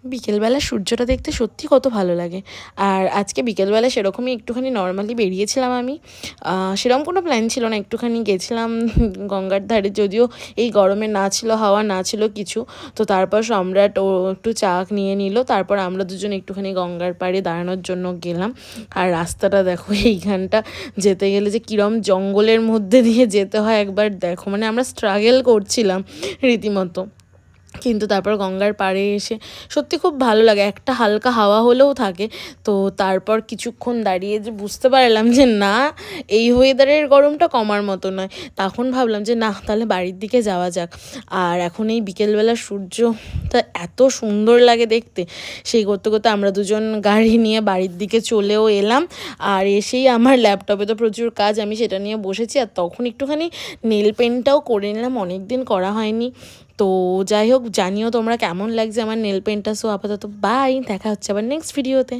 বিকেলবেলা সূর্যটা দেখতে সত্যি কত ভালো লাগে। আর আজকে বিকেলবেলা সেরকমই একটুখানি নর্মালি বেরিয়েছিলাম আমি। সেরকম কোনো প্ল্যান ছিল না, একটুখানি গেছিলাম গঙ্গার ধারে, যদিও এই গরমে না ছিল হাওয়া না ছিল কিছু। তো তারপর সম্রাট ও একটু চা নিয়ে নিল, তারপর আমরা দুজন একটুখানি গঙ্গার পাড়ে দাঁড়ানোর জন্য গেলাম। আর রাস্তাটা দেখো, এইখানটা যেতে গেলে যে কিরম জঙ্গলের মধ্যে দিয়ে যেতে হয় একবার দেখো, মানে আমরা স্ট্রাগল করছিলাম রীতিমতো। কিন্তু তারপর গঙ্গার পাড়ে এসে সত্যি খুব ভালো লাগে, একটা হালকা হাওয়া হলেও থাকে। তো তারপর কিছুক্ষণ দাঁড়িয়ে যে বুঝতে পারলাম যে না, এই ওয়েদারের গরমটা কমার মতো নয়। তখন ভাবলাম যে না, তাহলে বাড়ির দিকে যাওয়া যাক। আর এখন এই বিকেলবেলা সূর্যটা এত সুন্দর লাগে দেখতে, সেই করতে করতে আমরা দুজন গাড়ি নিয়ে বাড়ির দিকে চলেও এলাম। আর এসেই আমার ল্যাপটপে তো প্রচুর কাজ, আমি সেটা নিয়ে বসেছি। আর তখন একটুখানি নেল পেন্টটাও করে নিলাম, অনেক দিন করা হয়নি। তো যাই হোক, জানিও তোমরা কেমন লাগছে আমার নেল পেন্টটা। সো আপাতত বাই, দেখা হচ্ছে আবার নেক্সট ভিডিওতে।